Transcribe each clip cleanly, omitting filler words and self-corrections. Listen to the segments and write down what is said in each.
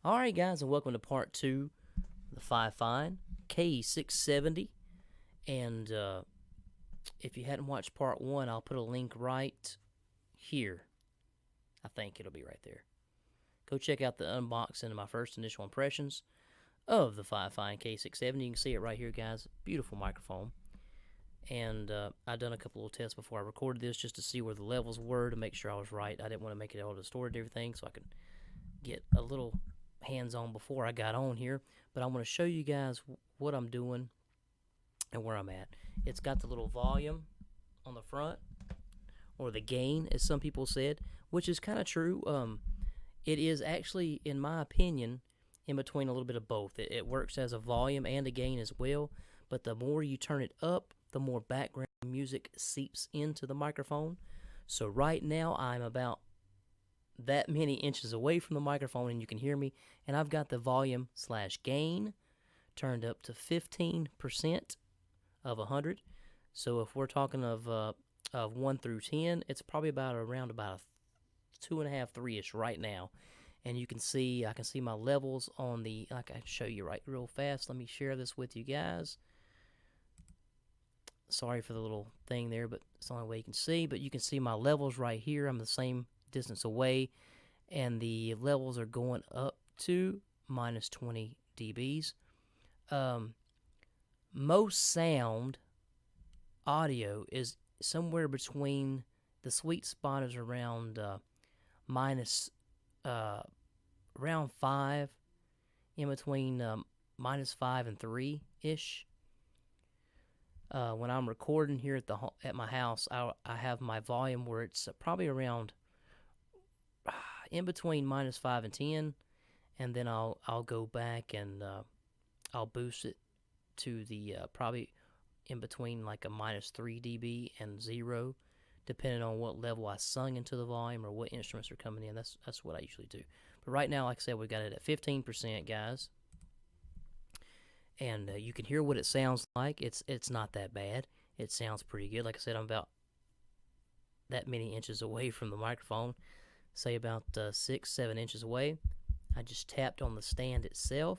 Alright guys, and welcome to part 2 of the Fifine K670. And if you hadn't watched part 1, I'll put a link right here. I think it'll be right there. Go check out the unboxing and my first initial impressions of the Fifine K670. You can see it right here, guys. Beautiful microphone. And I've done a couple of tests before I recorded this just to see where the levels were to make sure I was right. I didn't want to make it all distorted and everything, so I could get a little hands-on before I got on here. But I'm going to show you guys what I'm doing and where I'm at. It's got the little volume on the front, or the gain, as some people said, which is kind of true. It is actually, in my opinion, in between a little bit of both. It works as a volume and a gain as well, but the more you turn it up, the more background music seeps into the microphone. So right now I'm about that many inches away from the microphone and you can hear me, and I've got the volume / gain turned up to 15% of 100. So if we're talking of 1 through 10, it's probably around about a 2.5, 3-ish right now. And you can see, I can see my levels on the, I can show you right real fast. Let me share this with you guys. Sorry for the little thing there, but it's the only way you can see. But you can see my levels right here. I'm the same distance away, and the levels are going up to minus 20 dBs. Most sound audio is somewhere between, the sweet spot is around around 5, in between minus 5 and 3-ish. When I'm recording here at my house, I have my volume where it's probably around in between minus 5 and 10, and then I'll go back and I'll boost it to the probably in between like a minus 3 dB and 0, depending on what level I sung into the volume or what instruments are coming in. That's what I usually do. But right now, like I said, we got it at 15%, guys. And you can hear what it sounds like. It's not that bad. It sounds pretty good. Like I said, I'm about that many inches away from the microphone, say about 6, 7 inches away. I just tapped on the stand itself.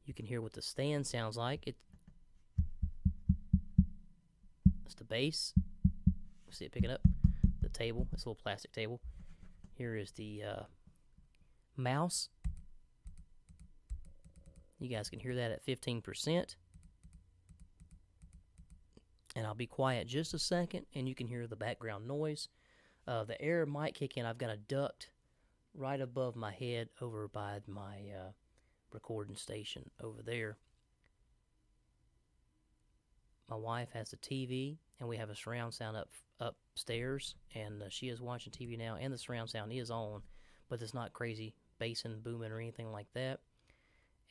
You can hear what the stand sounds like. It's the bass. See it picking up. The table, this little plastic table. Here is the mouse. You guys can hear that at 15%. And I'll be quiet just a second, and you can hear the background noise. The air might kick in. I've got a duct right above my head over by my recording station over there. My wife has a TV, and we have a surround sound upstairs, and she is watching TV now, and the surround sound is on, but it's not crazy bassing, booming, or anything like that.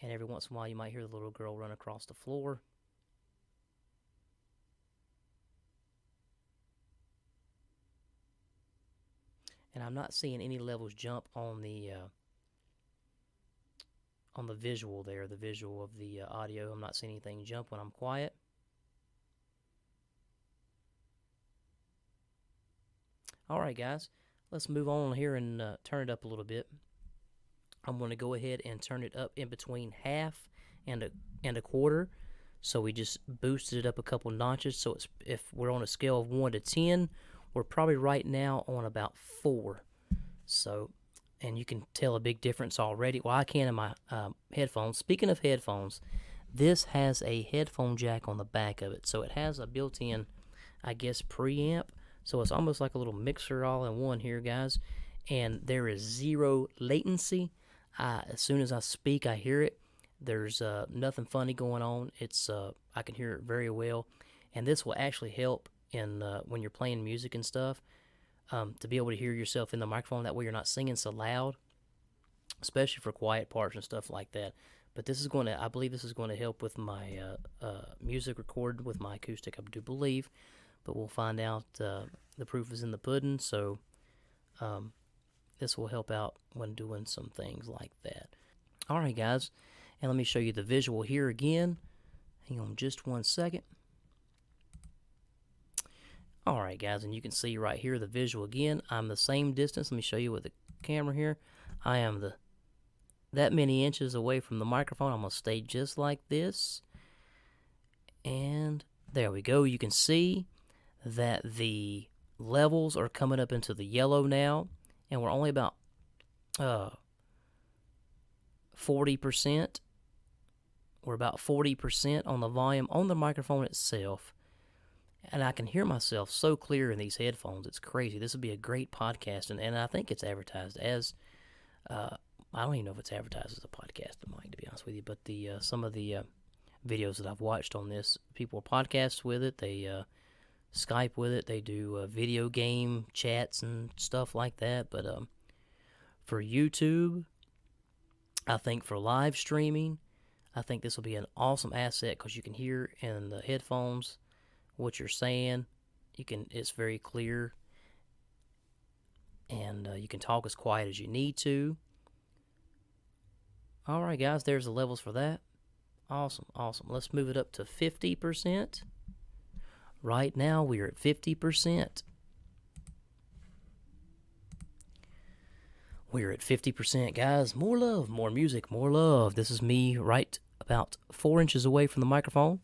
And every once in a while you might hear the little girl run across the floor. And I'm not seeing any levels jump on the visual there, the visual of the audio. I'm not seeing anything jump when I'm quiet. Alright guys, let's move on here and turn it up a little bit. I'm going to go ahead and turn it up in between half and a quarter. So we just boosted it up a couple notches. So if we're on a scale of 1 to 10, we're probably right now on about 4. So, and you can tell a big difference already. Well, I can in my headphones. Speaking of headphones, this has a headphone jack on the back of it. So it has a built-in, I guess, preamp. So it's almost like a little mixer all in one here, guys. And there is 0 latency. As soon as I speak, I hear it. There's nothing funny going on. It's I can hear it very well, and this will actually help in when you're playing music and stuff, to be able to hear yourself in the microphone. That way, you're not singing so loud, especially for quiet parts and stuff like that. But this is going to, I believe, this is going to help with my music recorded with my acoustic. I do believe, but we'll find out. The proof is in the pudding. So. This will help out when doing some things like that. Alright guys, and let me show you the visual here again. Hang on just one second. Alright guys, and you can see right here the visual again. I'm the same distance. Let me show you with the camera here. I am that many inches away from the microphone. I'm going to stay just like this. And there we go. You can see that the levels are coming up into the yellow now. And we're only about 40%. We're about 40% on the volume on the microphone itself. And I can hear myself so clear in these headphones. It's crazy. This would be a great podcast. And I think it's advertised as, I don't even know if it's advertised as a podcast, Mike, to be honest with you. But some of the videos that I've watched on this, people podcast with it. They Skype with it. They do video game chats and stuff like that. But for YouTube, I think for live streaming, I think this will be an awesome asset because you can hear in the headphones what you're saying. It's very clear, and you can talk as quiet as you need to. All right, guys, there's the levels for that. Awesome. Let's move it up to 50%. Right now, we're at 50%. We're at 50%, guys. More love, more music, more love. This is me right about 4 inches away from the microphone.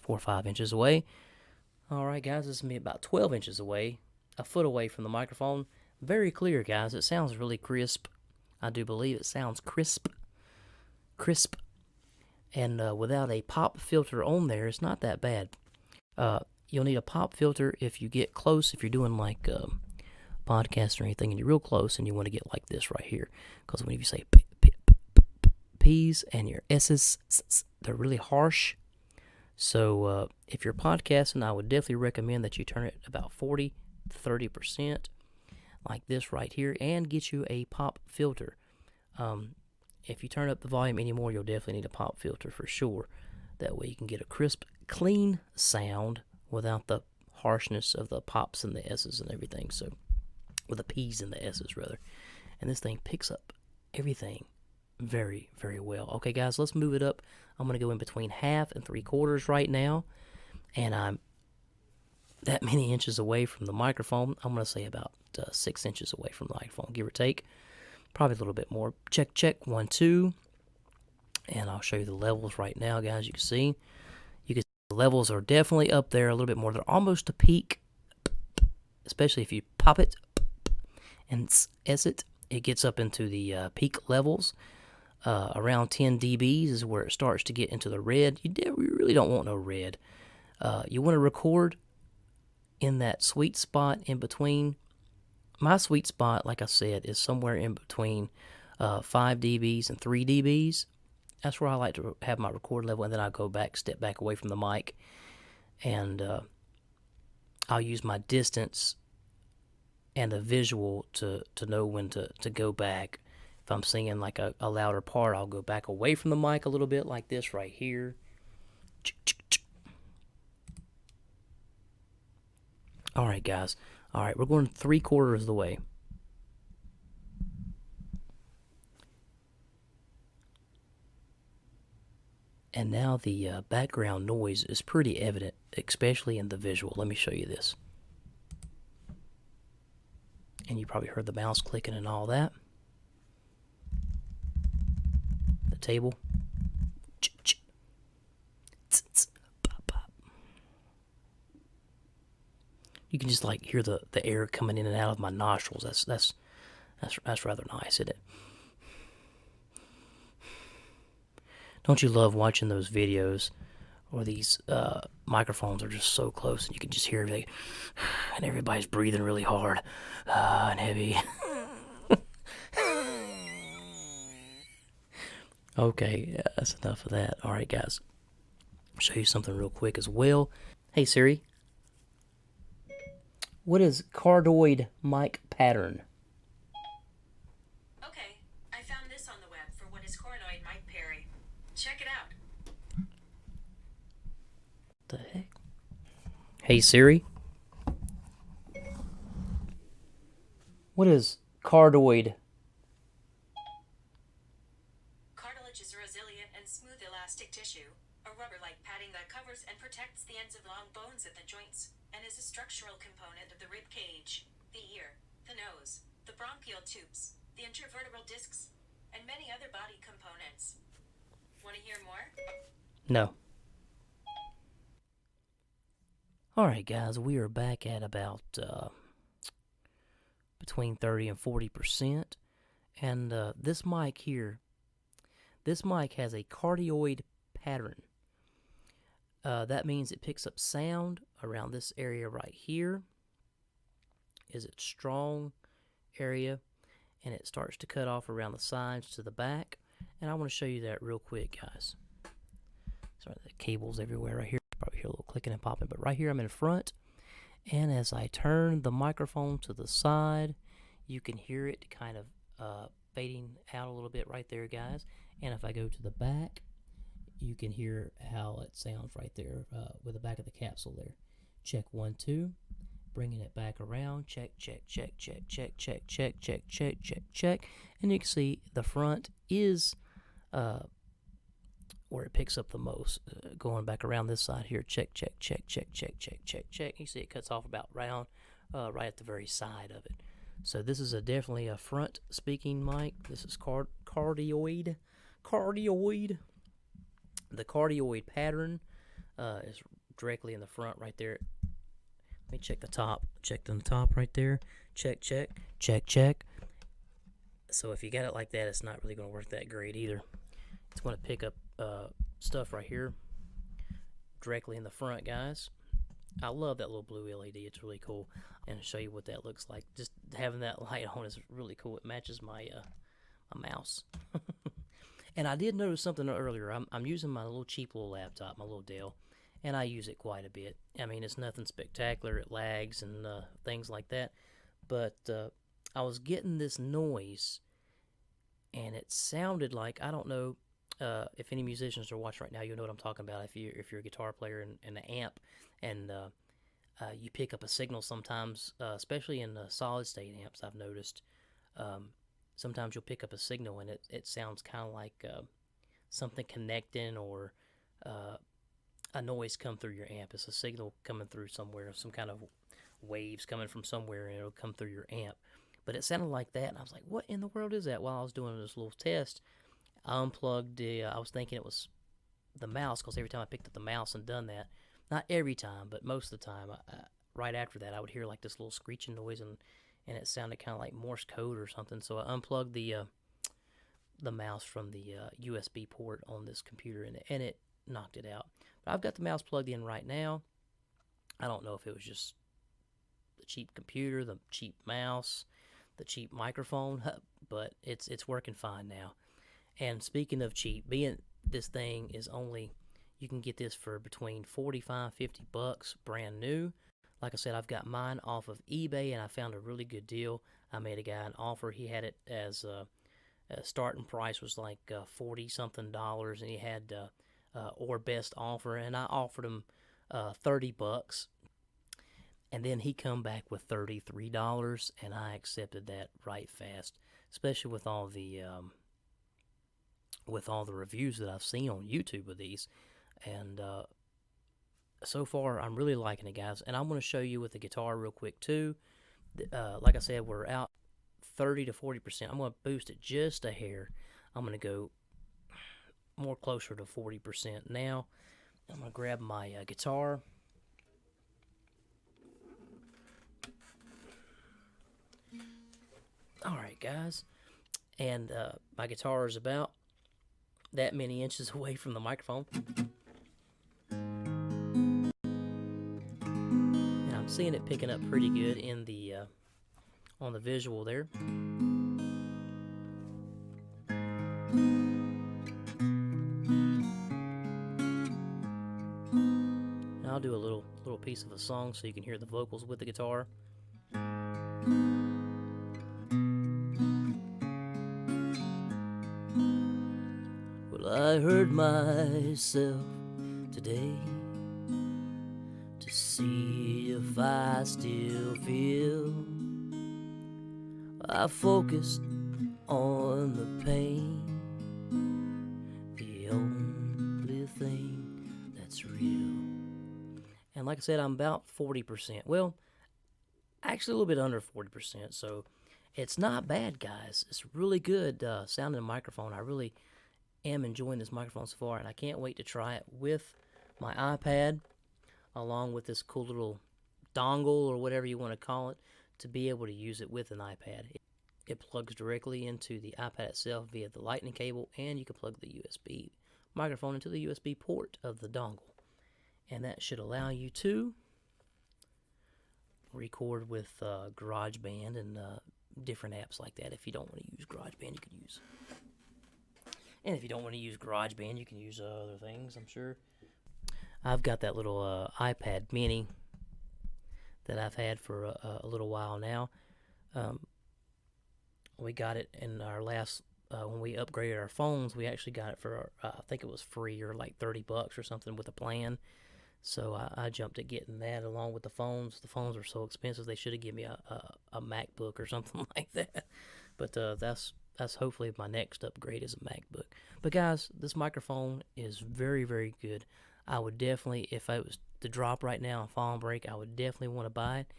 4 or 5 inches away. All right, guys, this is me about 12 inches away, a foot away from the microphone. Very clear, guys. It sounds really crisp. I do believe it sounds crisp. And without a pop filter on there, it's not that bad. You'll need a pop filter if you get close, if you're doing like podcasts or anything, and you're real close, and you want to get like this right here. Because when you say P's and your S's, they're really harsh. So if you're podcasting, I would definitely recommend that you turn it about 40 to 30%, like this right here, and get you a pop filter. If you turn up the volume anymore, you'll definitely need a pop filter for sure. That way you can get a crisp, clean sound without the harshness of the pops and the S's and everything. So, with the P's and the S's rather. And this thing picks up everything very, very well. Okay, guys, let's move it up. I'm going to go in between 1/2 and 3/4 right now. And I'm that many inches away from the microphone. I'm going to say about 6 inches away from the microphone, give or take. Probably a little bit more. Check, 1, 2. And I'll show you the levels right now, guys. You can see the levels are definitely up there a little bit more. They're almost a peak, especially if you pop it and S it. It gets up into the peak levels. Around 10 dBs is where it starts to get into the red. You really don't want no red. You want to record in that sweet spot in between. My sweet spot, like I said, is somewhere in between 5 dBs and 3 dBs. That's where I like to have my record level, and then I'll step back away from the mic, and I'll use my distance and the visual to know when to go back. If I'm singing like a louder part, I'll go back away from the mic a little bit like this right here. All right, guys. All right, we're going 3/4 of the way. And now the background noise is pretty evident, especially in the visual. Let me show you this. And you probably heard the mouse clicking and all that. The table. You can just like hear the air coming in and out of my nostrils. That's rather nice, isn't it? Don't you love watching those videos where these microphones are just so close and you can just hear everything, and everybody's breathing really hard and heavy. Okay, that's enough of that. All right, guys. I'll show you something real quick as well. Hey, Siri. What is cardioid mic pattern? Okay, I found this on the web for what is cardioid mic pairing. Check it out. The heck? Hey, Siri. What is cardioid? Cartilage is a resilient and smooth elastic tissue, a rubber-like padding that covers and protects the ends of long bones at the joints, and is a structural component of the rib cage, the ear, the nose, the bronchial tubes, the intervertebral discs, and many other body components. Want to hear more? No. Alright guys, we are back at about between 30 and 40%. And this mic here, this mic has a cardioid pattern. That means it picks up sound around this area right here. Is it strong area, and it starts to cut off around the sides to the back. And I want to show you that real quick, guys. Sorry, the cable's everywhere right here. Probably hear a little clicking and popping, but right here I'm in front. And as I turn the microphone to the side, you can hear it kind of fading out a little bit right there, guys. And if I go to the back, you can hear how it sounds right there with the back of the capsule there. Check 1, 2. Bringing it back around. Check, check, check, check, check, check, check, check, check, check, check. And you can see the front is where it picks up the most. Going back around this side here. Check, check, check, check, check, check, check, check. You see it cuts off about round right at the very side of it. So this is definitely a front speaking mic. This is Cardioid. Cardioid. The Cardioid pattern is directly in the front right there. Let me check the top. Check the top right there. Check, check, check, check. So if you got it like that, it's not really going to work that great either. It's going to pick up stuff right here directly in the front, guys. I love that little blue LED. It's really cool. And to show you what that looks like, just having that light on is really cool. It matches my mouse. And I did notice something earlier. I'm using my little cheap little laptop, my little Dell, and I use it quite a bit. I mean, it's nothing spectacular. It lags and things like that. But I was getting this noise, and it sounded like, I don't know if any musicians are watching right now, you'll know what I'm talking about. If you're a guitar player and an amp, and you pick up a signal sometimes, especially in solid state amps, I've noticed. Sometimes you'll pick up a signal and it sounds kind of like something connecting, or a noise come through your amp. It's a signal coming through somewhere, some kind of waves coming from somewhere, and it'll come through your amp. But it sounded like that, and I was like, what in the world is that? While I was doing this little test, I unplugged I was thinking it was the mouse, because every time I picked up the mouse and done that, not every time, but most of the time, right after that, I would hear like this little screeching noise, and it sounded kind of like Morse code or something. So I unplugged the mouse from the USB port on this computer, and it knocked it out. But I've got the mouse plugged in right now. I don't know if it was just the cheap computer, the cheap mouse, the cheap microphone, but it's working fine now. And speaking of cheap, being this thing is only, you can get this for between $45-$50 brand new. Like I said, I've got mine off of eBay, and I found a really good deal. I made a guy an offer. He had it as a starting price was like $40-something, and he had or best offer, and I offered him $30, and then he come back with $33, and I accepted that right fast, especially with all the reviews that I've seen on YouTube with these, and so far I'm really liking it, guys. And I'm going to show you with the guitar real quick too. Like I said, we're out 30 to 40%. I'm going to boost it just a hair. I'm going to go more closer to 40% now. I'm going to grab my guitar. Alright, guys, and my guitar is about that many inches away from the microphone, and I'm seeing it picking up pretty good in the on the visual there. And I'll do a little piece of a song so you can hear the vocals with the guitar. I hurt myself today to see if I still feel. I focused on the pain, the only thing that's real. And like I said, I'm about 40%. Well, actually a little bit under 40%. So, It's not bad, guys. It's really good sounding microphone. I really am enjoying this microphone so far, and I can't wait to try it with my iPad, along with this cool little dongle or whatever you want to call it, to be able to use it with an iPad. It plugs directly into the iPad itself via the lightning cable, and you can plug the USB microphone into the USB port of the dongle. And that should allow you to record with GarageBand and different apps like that. If you don't want to use GarageBand, you could use. And if you don't want to use GarageBand, you can use other things, I'm sure. I've got that little iPad mini that I've had for a little while now. We got it in our last, when we upgraded our phones, we actually got it for, I think it was free or like $30 or something with a plan. So I jumped at getting that along with the phones. The phones are so expensive, they should have given me a MacBook or something like that. But that's hopefully my next upgrade is a MacBook. But guys, this microphone is very, very good. I would definitely, if I was to drop right now and fall on break, I would definitely want to buy it.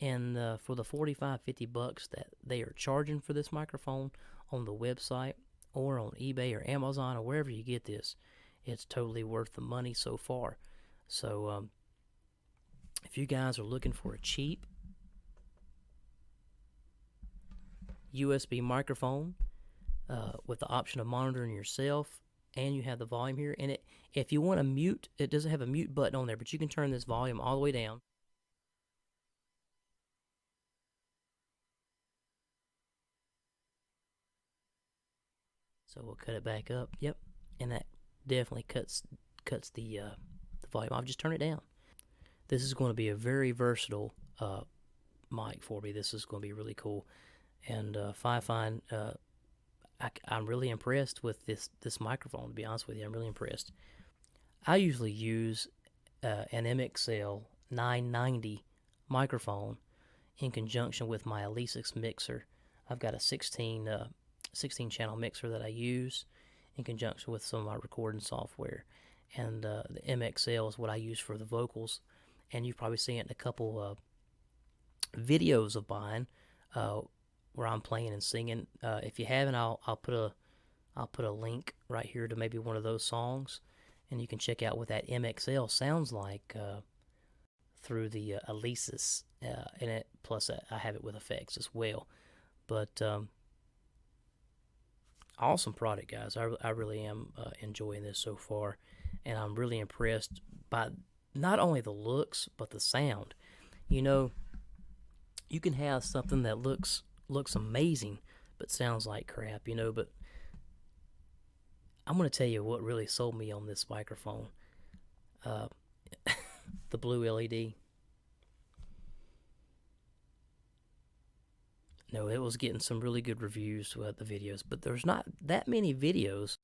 And for the $45-50 that they are charging for this microphone on the website or on eBay or Amazon or wherever you get this, it's totally worth the money so far. So if you guys are looking for a cheap USB microphone with the option of monitoring yourself, and you have the volume here, and if you want to mute, it doesn't have a mute button on there, but you can turn this volume all the way down. So we'll cut it back up. Yep, and that definitely cuts the volume off. Just turn it down. This is going to be a very versatile mic for me. This is going to be really cool. And Fifine, I'm really impressed with this microphone, to be honest with you. I'm really impressed. I usually use an MXL 990 microphone in conjunction with my Alesis mixer. I've got a 16 channel mixer that I use in conjunction with some of my recording software. And the MXL is what I use for the vocals. And you've probably seen it in a couple videos of mine where I'm playing and singing. If you haven't, I'll put a link right here to maybe one of those songs, and you can check out what that MXL sounds like through the Alesis, and it plus I have it with effects as well. But awesome product, guys. I really am enjoying this so far, and I'm really impressed by not only the looks but the sound. You know, you can have something that looks amazing but sounds like crap, you know. But I'm going to tell you what really sold me on this microphone. The blue LED. No, it was getting some really good reviews with the videos, but there's not that many videos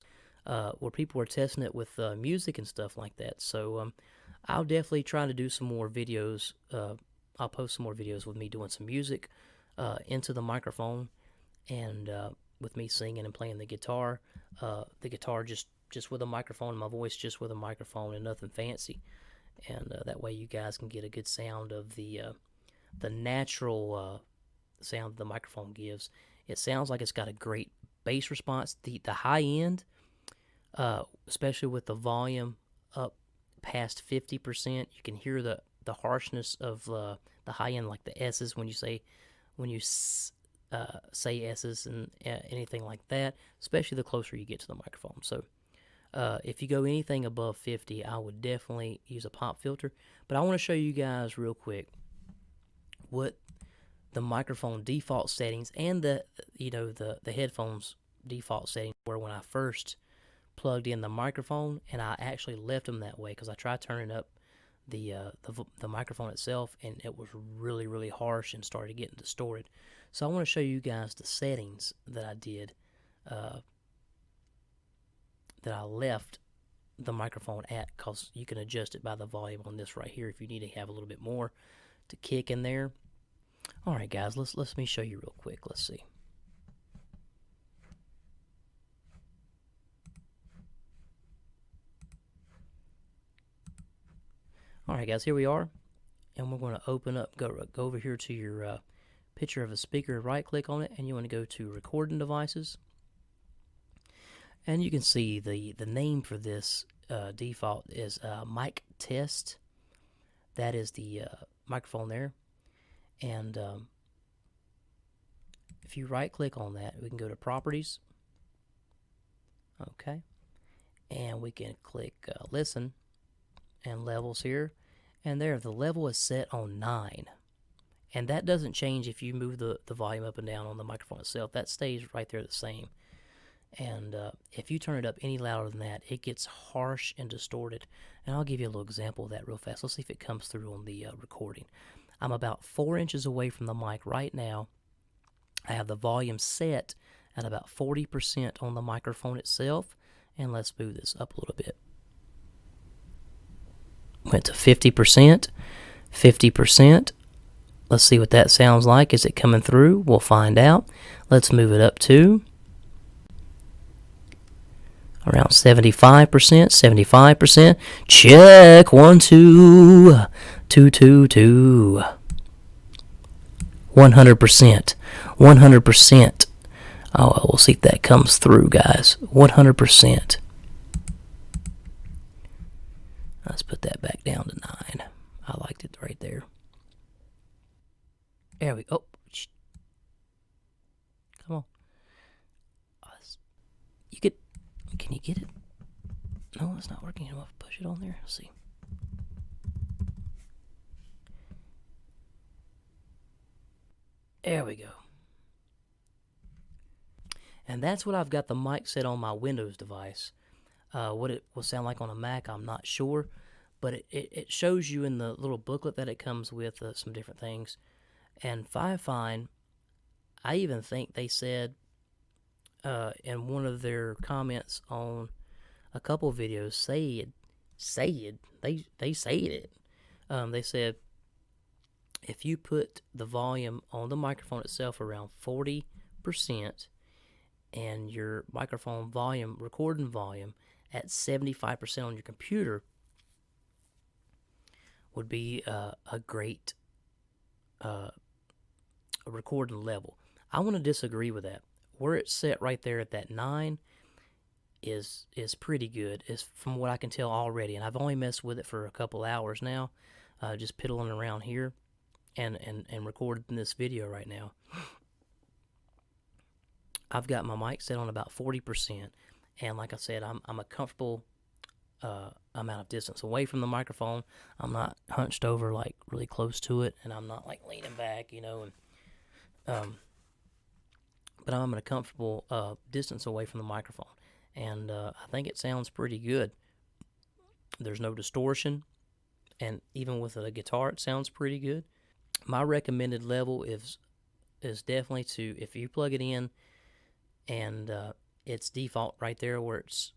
where people are testing it with music and stuff like that. So I'll definitely try to do some more videos. I'll post some more videos with me doing some music into the microphone, and with me singing and playing the guitar. The guitar just with a microphone, and my voice just with a microphone, and nothing fancy. And that way you guys can get a good sound of the natural sound the microphone gives. It sounds like it's got a great bass response. The high end, especially with the volume up past 50%, you can hear the harshness of the high end, like the S's when you say S's and anything like that, especially the closer you get to the microphone. So if you go anything above 50, I would definitely use a pop filter. But I want to show you guys real quick what the microphone default settings and the headphones default settings were when I first plugged in the microphone, and I actually left them that way because I tried turning up the microphone itself, and it was really, really harsh and started getting distorted. So I want to show you guys the settings that I did, that I left the microphone at, because you can adjust it by the volume on this right here if you need to have a little bit more to kick in there. All right, guys, let me show you real quick. Let's see. All right, guys, here we are, and we're going to open up, go over here to your picture of a speaker, right click on it, and you want to go to recording devices. And you can see the name for this default is mic test. That is the microphone there. And if you right click on that, we can go to properties. Okay. And we can click listen and levels here. And there, the level is set on 9. And that doesn't change if you move the volume up and down on the microphone itself. That stays right there the same. And if you turn it up any louder than that, it gets harsh and distorted. And I'll give you a little example of that real fast. Let's see if it comes through on the recording. I'm about 4 inches away from the mic right now. I have the volume set at about 40% on the microphone itself. And let's move this up a little bit. Went to 50%, 50%. Let's see what that sounds like. Is it coming through? We'll find out. Let's move it up to around 75%, 75%. Check, 1, 2, 2, 2, 2. 100%, 100%. Oh, we'll see if that comes through, guys. 100%. Let's put that back down to 9. I liked it right there. There we go. Oh, come on. You get. Can you get it? No, it's not working. I'll push it on there. Let's see. There we go. And that's what I've got the mic set on my Windows device. What it will sound like on a Mac, I'm not sure. But it shows you in the little booklet that it comes with some different things. And Fifine, I even think they said in one of their comments on a couple of videos, they said it. They said if you put the volume on the microphone itself around 40% and your microphone volume, recording volume, at 75% on your computer would be a great recording level. I want to disagree with that. Where it's set right there at that 9 is pretty good, is from what I can tell already. And I've only messed with it for a couple hours now, just piddling around here and recording this video right now. I've got my mic set on about 40%, and like I said, I'm a comfortable amount of distance away from the microphone. I'm not hunched over like really close to it, and I'm not like leaning back, you know, and but I'm at a comfortable distance away from the microphone, and I think it sounds pretty good. There's no distortion, and even with a guitar, it sounds pretty good. My recommended level is definitely to, if you plug it in and it's default right there where it's,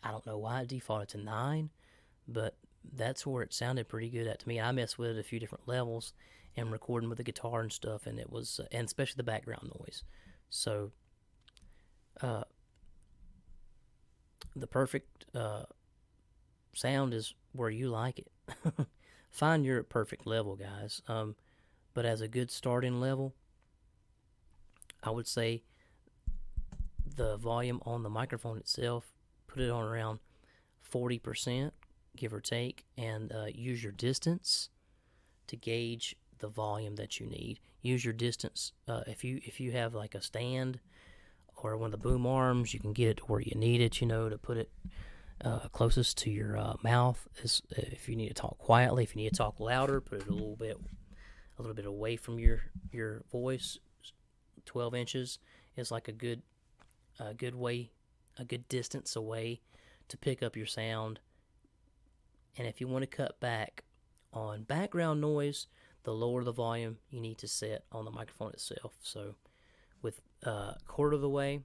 I don't know why it defaulted to 9, but that's where it sounded pretty good at to me. I messed with it a few different levels and recording with the guitar and stuff, and it was, and especially the background noise. So, the perfect sound is where you like it. Find your perfect level, guys. But as a good starting level, I would say the volume on the microphone itself, put it on around 40%, give or take, and use your distance to gauge the volume that you need. Use your distance. If you have like a stand or one of the boom arms, you can get it to where you need it, you know, to put it closest to your mouth. If you need to talk quietly, if you need to talk louder, put it a little bit away from your voice. 12 inches is like a good distance away to pick up your sound. And if you want to cut back on background noise, the lower the volume you need to set on the microphone itself. So with quarter of the way,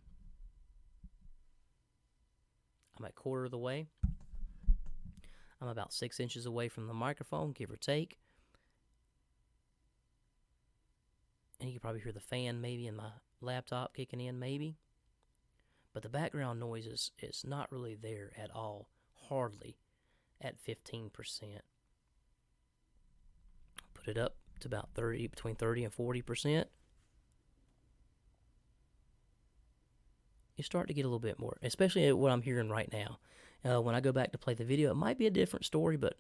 I'm at quarter of the way. I'm about 6 inches away from the microphone, give or take. And you can probably hear the fan maybe in my laptop kicking in maybe. But the background noise is not really there at all, hardly, at 15%. Put it up to about 30, between 30 and 40%, you start to get a little bit more, especially at what I'm hearing right now. When I go back to play the video, it might be a different story, but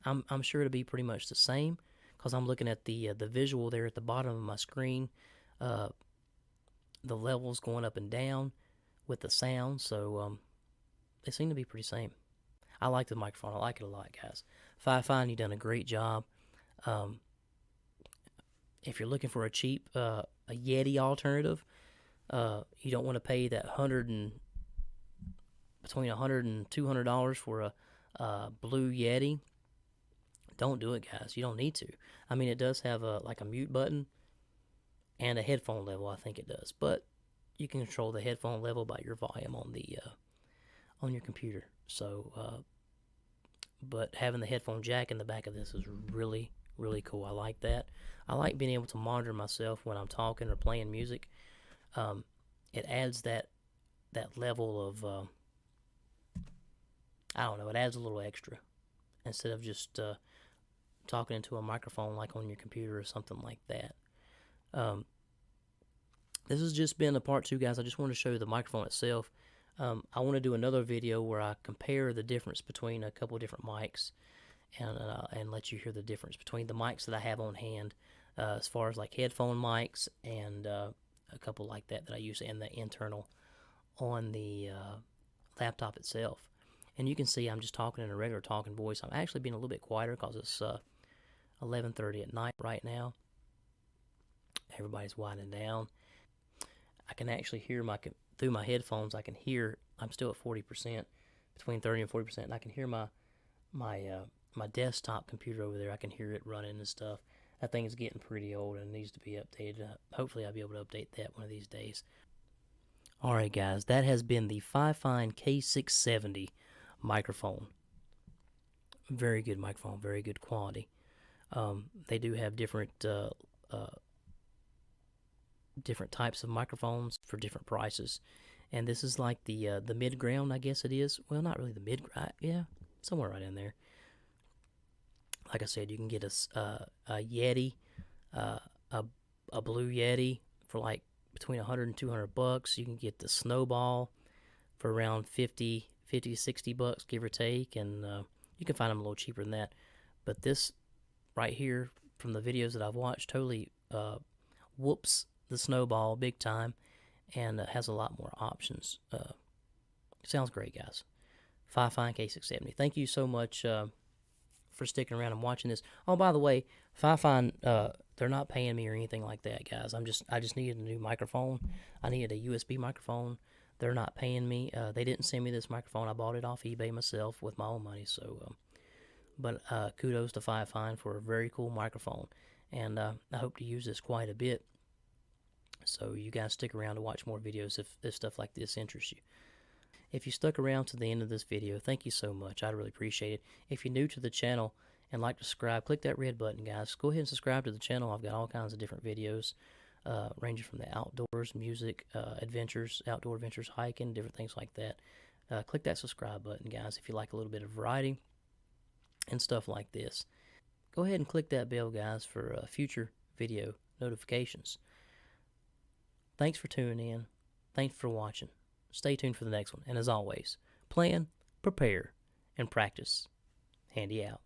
I'm sure it'll be pretty much the same, because I'm looking at the visual there at the bottom of my screen, the levels going up and down with the sound, so they seem to be pretty same. I like the microphone. I like it a lot, guys. Fifine, you've done a great job. If you're looking for a cheap a Yeti alternative, you don't want to pay that between $100 and $200 for a blue Yeti. Don't do it, guys. You don't need to. I mean, it does have like a mute button and a headphone level. I think it does, but you can control the headphone level by your volume on your computer. So, but having the headphone jack in the back of this is really, really cool. I like that. I like being able to monitor myself when I'm talking or playing music. It adds that level of I don't know. It adds a little extra instead of just talking into a microphone like on your computer or something like that. This has just been a part 2, guys. I just wanted to show you the microphone itself. I want to do another video where I compare the difference between a couple different mics and let you hear the difference between the mics that I have on hand, as far as like headphone mics and a couple like that I use, and the internal on the laptop itself. And you can see I'm just talking in a regular talking voice. I'm actually being a little bit quieter because it's 11:30 at night right now. Everybody's winding down. I can actually hear through my headphones. I can hear I'm still at 40%, between 30 and 40%. And I can hear my desktop computer over there. I can hear it running and stuff. That thing is getting pretty old and needs to be updated. Hopefully I'll be able to update that one of these days. Alright, guys, that has been the Fifine K670 microphone. Very good microphone, very good quality. They do have different types of microphones for different prices, and this is like the mid ground, I guess it is. Well, not really the mid, yeah, somewhere right in there. Like I said, you can get a Yeti, a blue Yeti for like between $100 and $200. You can get the Snowball for around $50 to $60, give or take, and you can find them a little cheaper than that. But this right here, from the videos that I've watched, totally whoops the Snowball big time, and has a lot more options. Sounds great, guys. Fifine K670. Thank you so much for sticking around and watching this. Oh, by the way, Fifine, they're not paying me or anything like that, guys. I just needed a new microphone. I needed a USB microphone. They're not paying me. They didn't send me this microphone. I bought it off eBay myself with my own money. So, but kudos to Fifine for a very cool microphone, and I hope to use this quite a bit. So you guys stick around to watch more videos if stuff like this interests you. If you stuck around to the end of this video, thank you so much. I'd really appreciate it. If you're new to the channel and like to subscribe, click that red button, guys. Go ahead and subscribe to the channel. I've got all kinds of different videos, ranging from the outdoors, music, adventures, outdoor adventures, hiking, different things like that. Click that subscribe button, guys, if you like a little bit of variety and stuff like this. Go ahead and click that bell, guys, for future video notifications. Thanks for tuning in. Thanks for watching. Stay tuned for the next one. And as always, plan, prepare, and practice. Handy out.